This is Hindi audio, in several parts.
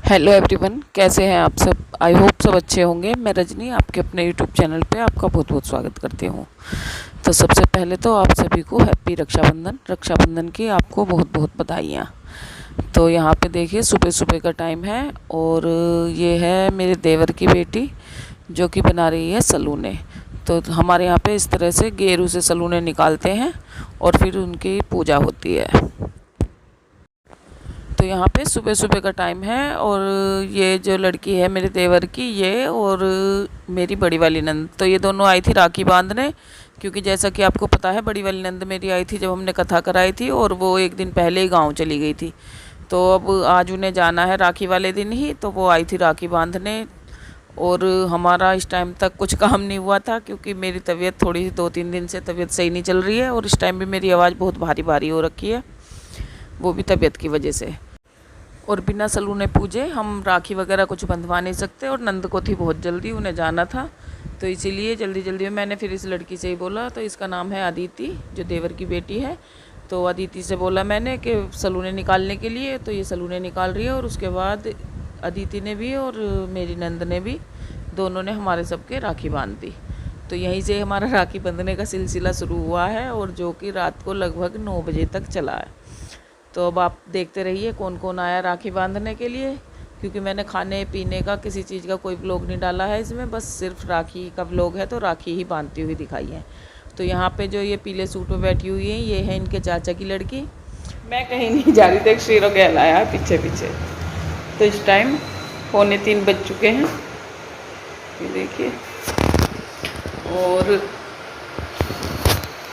हेलो एवरीवन, कैसे हैं आप सब। आई होप सब अच्छे होंगे। मैं रजनी आपके अपने यूट्यूब चैनल पे आपका बहुत बहुत स्वागत करती हूँ। तो सबसे पहले तो आप सभी को हैप्पी रक्षाबंधन की आपको बहुत बहुत बधाइयाँ। तो यहाँ पे देखिए सुबह सुबह का टाइम है और ये है मेरे देवर की बेटी जो कि बना रही है सलूने। तो हमारे यहाँ पे इस तरह से गेरू से सलूने निकालते हैं और फिर उनकी पूजा होती है। तो यहाँ पे सुबह सुबह का टाइम है और ये जो लड़की है मेरे देवर की, ये और मेरी बड़ी वाली नंद, तो ये दोनों आई थी राखी बांधने। क्योंकि जैसा कि आपको पता है बड़ी वाली नंद मेरी आई थी जब हमने कथा कराई थी और वो एक दिन पहले ही गांव चली गई थी। तो अब आज उन्हें जाना है राखी वाले दिन ही, तो वो आई थी राखी बांधने। और हमारा इस टाइम तक कुछ काम नहीं हुआ था क्योंकि मेरी तबीयत थोड़ी सी 2-3 दिन से तबीयत सही नहीं चल रही है और इस टाइम भी मेरी आवाज़ बहुत भारी भारी हो रखी है, वो भी तबीयत की वजह से। और बिना सलूने पूजे हम राखी वगैरह कुछ बंधवा नहीं सकते और नंद को थी बहुत जल्दी, उन्हें जाना था। तो इसीलिए जल्दी जल्दी में मैंने फिर इस लड़की से ही बोला, तो इसका नाम है अदिति, जो देवर की बेटी है। तो अदिति से बोला मैंने कि सलूने निकालने के लिए, तो ये सलूने निकाल रही है। और उसके बाद अदिति ने भी और मेरी नंद ने भी, दोनों ने हमारे सबके राखी बांध दी। तो यहीं से हमारा राखी बंधने का सिलसिला शुरू हुआ है और जो कि रात को लगभग 9 बजे तक चला है। तो अब आप देखते रहिए कौन कौन आया राखी बांधने के लिए, क्योंकि मैंने खाने पीने का किसी चीज़ का कोई व्लॉग नहीं डाला है इसमें, बस सिर्फ राखी का व्लॉग है। तो राखी ही बांधती हुई दिखाई है। तो यहाँ पे जो ये पीले सूट में बैठी हुई है, ये है इनके चाचा की लड़की। मैं कहीं नहीं जा रही थी, एक शीरो गहला आया पीछे पीछे। तो इस टाइम 2:45 बज चुके हैं, ये देखिए। और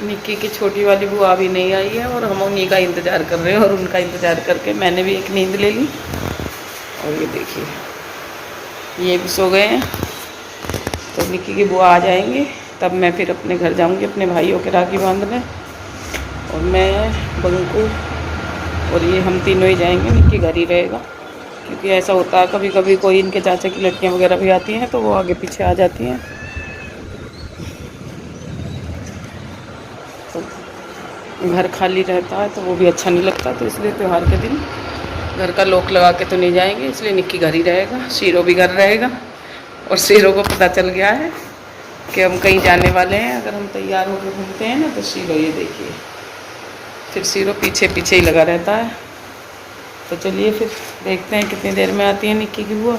निक्की की छोटी वाली बुआ अभी नहीं आई है और हम उन्हीं का इंतज़ार कर रहे हैं। और उनका इंतज़ार करके मैंने भी एक नींद ले ली। और ये देखिए ये भी सो गए हैं। तो निक्की की बुआ आ जाएंगे तब मैं फिर अपने घर जाऊंगी अपने भाइयों के राखी बांधने। और मैं, बंकू और ये हम तीनों ही जाएंगे, निक्की घर ही रहेगा। क्योंकि ऐसा होता है कभी कभी कोई इनके चाचा की लड़कियाँ वगैरह भी आती हैं तो वो आगे पीछे आ जाती हैं। घर खाली रहता है तो वो भी अच्छा नहीं लगता। तो इसलिए त्यौहार के दिन घर का लॉक लगा के तो नहीं जाएंगे, इसलिए निक्की घर ही रहेगा, शीरो भी घर रहेगा। और शीरो को पता चल गया है कि हम कहीं जाने वाले हैं। अगर हम तैयार होकर घूमते हैं ना तो शीरो, ये देखिए, फिर शीरो पीछे पीछे ही लगा रहता है। तो चलिए फिर देखते हैं कितनी देर में आती है निक्की की बुआ।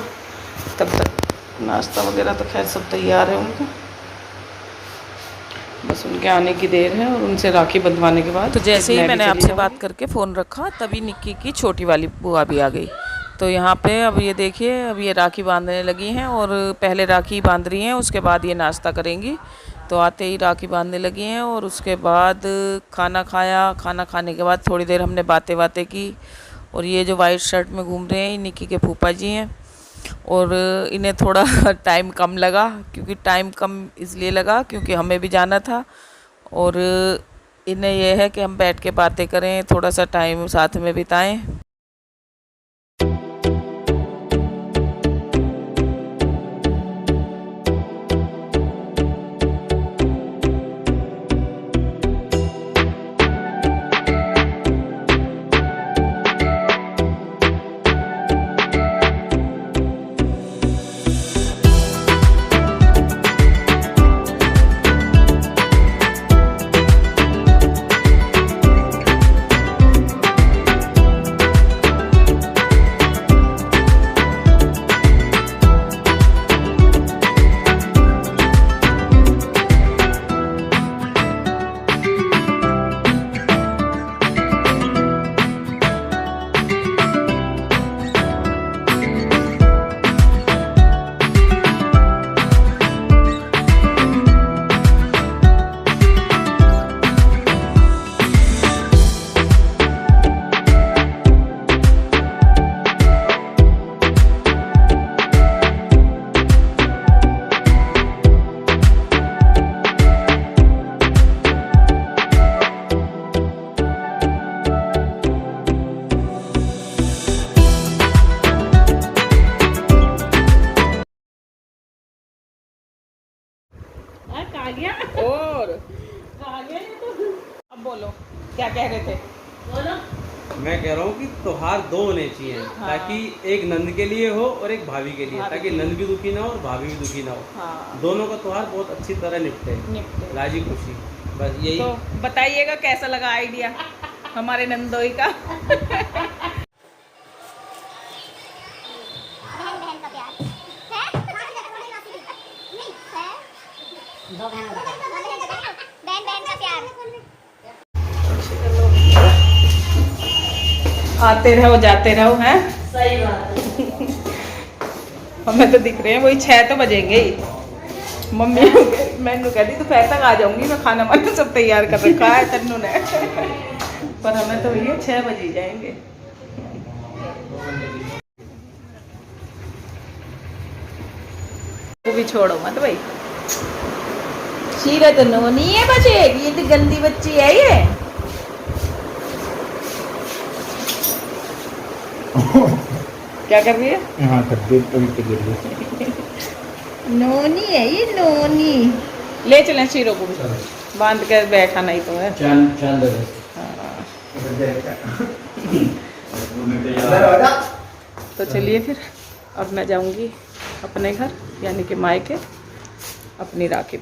तब तक नाश्ता वगैरह तो खैर सब तैयार है उनका, बस उनके आने की देर है। और उनसे राखी बंधवाने के बाद तो जैसे ही मैंने आपसे बात करके फ़ोन रखा तभी निक्की की छोटी वाली बुआ भी आ गई। तो यहाँ पे अब ये देखिए, अब ये राखी बांधने लगी हैं और पहले राखी बांध रही हैं, उसके बाद ये नाश्ता करेंगी। तो आते ही राखी बांधने लगी हैं और उसके बाद खाना खाया। खाना खाने के बाद थोड़ी देर हमने बातें की। और ये जो वाइट शर्ट में घूम रहे हैं निक्की के फूफा जी हैं। और इन्हें थोड़ा टाइम कम लगा, क्योंकि टाइम कम इसलिए लगा क्योंकि हमें भी जाना था। और इन्हें यह है कि हम बैठ के बातें करें, थोड़ा सा टाइम साथ में बिताएं। और अब बोलो क्या कह रहे थे। बोलो मैं कह रहा हूँ कि त्योहार दो होने चाहिए। हाँ। ताकि एक नंद के लिए हो और एक भाभी के लिए, भाभी ताकि के लिए। नंद भी दुखी ना हो और भाभी भी दुखी ना हो। हाँ। दोनों का त्योहार बहुत अच्छी तरह निपटे, राजी खुशी, बस यही। तो बताइएगा कैसा लगा आइडिया हमारे नंदोई का। बहन बहन का प्यार है, नहीं है, दो बहन बहन बहन का प्यार। आते रहो जाते रहो, हैं सही बात है। हमें तो दिख रहे हैं वही 6 तो बजेंगे ही। मम्मी मैनू कहती दोपहर तक आ जाऊंगी, मैं खाना वाना सब तैयार कर रखा है तन्नू ने। पर हमें तो भैया 6 बज ही जाएंगे। वो भी छोड़ो मत भाई। शीरा तो नोनी है बचेगी, ये तो गंदी बच्ची है ये। क्या कर रही है? यहाँ कर दे अभी कर दे। नोनी है ये, नोनी। ले चलें शीरो को भी, बांध कर बैठा नहीं तो है। चांद तो चलिए फिर अब मैं जाऊंगी अपने घर, यानी कि मायके, अपनी राखी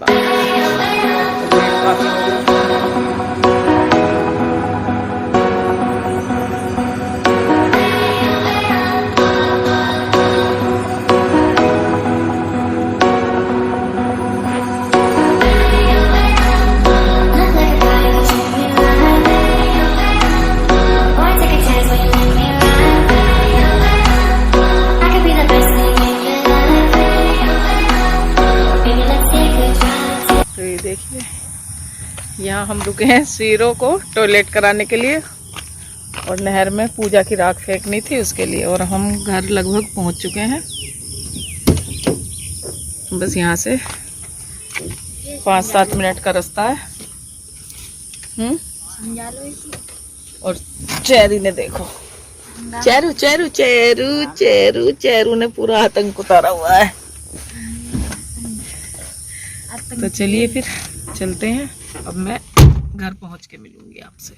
देखिए यहाँ हम रुके हैं शीरो को टॉयलेट कराने के लिए, और नहर में पूजा की राख फेंकनी थी उसके लिए। और हम घर लगभग पहुँच चुके हैं, बस यहाँ से 5-7 मिनट का रास्ता है। और चेरी ने देखो, चेरू चेरू चेरू चेरू चेरू ने पूरा आतंक उतारा हुआ है। तो चलिए फिर चलते हैं, अब मैं घर पहुंच के मिलूंगी आपसे।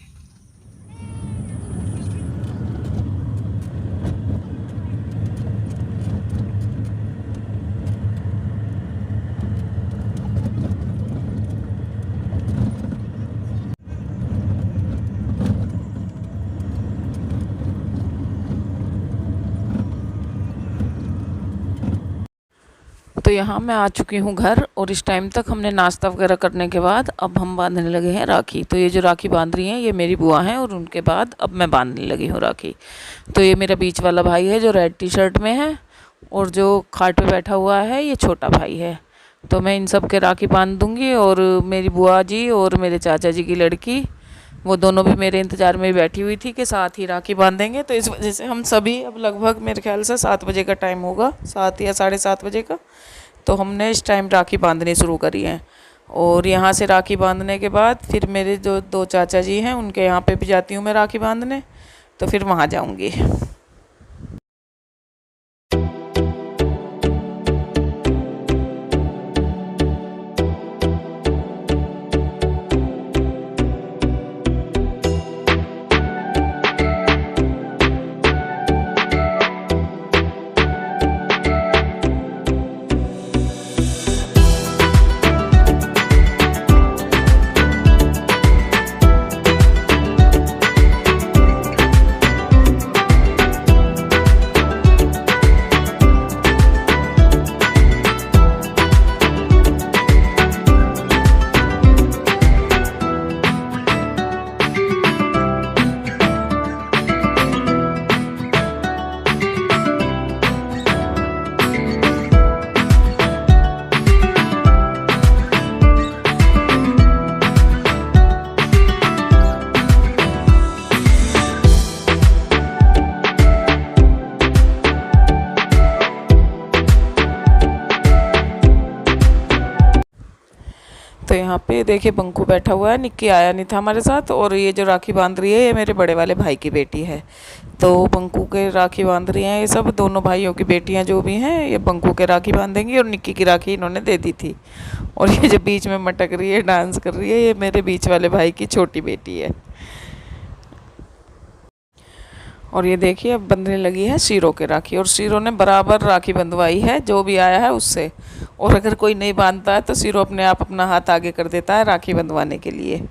तो यहाँ मैं आ चुकी हूँ घर, और इस टाइम तक हमने नाश्ता वगैरह करने के बाद अब हम बांधने लगे हैं राखी। तो ये जो राखी बांध रही हैं ये मेरी बुआ हैं, और उनके बाद अब मैं बांधने लगी हूँ राखी। तो ये मेरा बीच वाला भाई है जो रेड टी-शर्ट में है, और जो खाट पे बैठा हुआ है ये छोटा भाई है। तो मैं इन सब के राखी बांध दूँगी, और मेरी बुआ जी और मेरे चाचा जी की लड़की, वो दोनों भी मेरे इंतज़ार में बैठी हुई थी कि साथ ही राखी बांधेंगे। तो इस वजह से हम सभी अब लगभग मेरे ख्याल से 7 बजे का टाइम होगा, 7 या 7:30 बजे का, तो हमने इस टाइम राखी बांधनी शुरू करी है। और यहाँ से राखी बांधने के बाद फिर मेरे जो 2 चाचा जी हैं उनके यहाँ पे भी जाती हूँ मैं राखी बांधने, तो फिर वहाँ जाऊँगी। तो यहाँ पे देखिए बंकू बैठा हुआ है, निक्की आया नहीं था हमारे साथ, और ये जो राखी बांध रही है ये मेरे बड़े वाले भाई की बेटी है। तो बंकू के राखी बांध रही हैं ये सब, दोनों भाइयों की बेटियाँ जो भी हैं ये बंकू के राखी बांधेंगी, और निक्की की राखी इन्होंने दे दी थी। और ये जो बीच में मटक रही है, डांस कर रही है, ये मेरे बीच वाले भाई की छोटी बेटी है। और ये देखिए अब बंधने लगी है शीरो के राखी, और शीरो ने बराबर राखी बंधवाई है जो भी आया है उससे। और अगर कोई नहीं बांधता है तो शीरो अपने आप अपना हाथ आगे कर देता है राखी बंधवाने के लिए।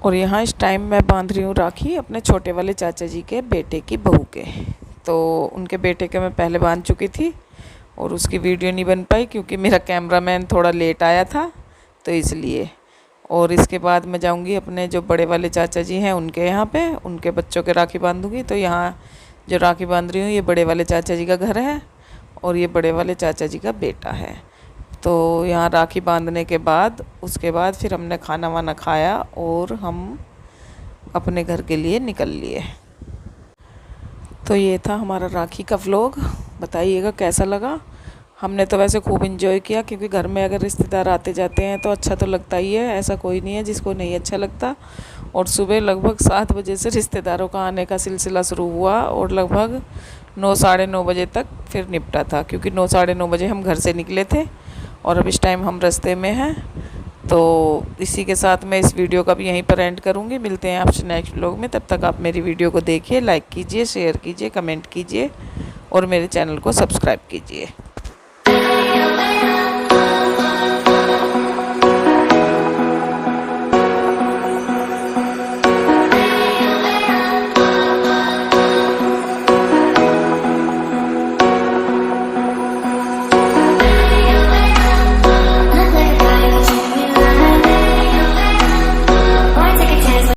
और यहाँ इस टाइम मैं बांध रही हूँ राखी अपने छोटे वाले चाचा जी के बेटे की बहू के। तो उनके बेटे के मैं पहले बांध चुकी थी और उसकी वीडियो नहीं बन पाई क्योंकि मेरा कैमरामैन थोड़ा लेट आया था, तो इसलिए। और इसके बाद मैं जाऊँगी अपने जो बड़े वाले चाचा जी हैं उनके यहाँ पे, उनके बच्चों के राखी बांधूँगी। तो यहाँ जो राखी बांध रही हूँ ये बड़े वाले चाचा जी का घर है और ये बड़े वाले चाचा जी का बेटा है। तो यहाँ राखी बांधने के बाद उसके बाद फिर हमने खाना वाना खाया और हम अपने घर के लिए निकल लिए। तो ये था हमारा राखी का व्लॉग, बताइएगा कैसा लगा। हमने तो वैसे खूब इन्जॉय किया क्योंकि घर में अगर रिश्तेदार आते जाते हैं तो अच्छा तो लगता ही है, ऐसा कोई नहीं है जिसको नहीं अच्छा लगता। और सुबह लगभग 7 बजे से रिश्तेदारों का आने का सिलसिला शुरू हुआ और लगभग 9 साढ़े 9 बजे तक फिर निपटा था, क्योंकि 9 साढ़े 9 बजे हम घर से निकले थे और अब इस टाइम हम रास्ते में हैं। तो इसी के साथ मैं इस वीडियो का भी यहीं पर एंड करूँगी। मिलते हैं आपसे नेक्स्ट व्लॉग में, तब तक आप मेरी वीडियो को देखिए, लाइक कीजिए, शेयर कीजिए, कमेंट कीजिए और मेरे चैनल को सब्सक्राइब कीजिए।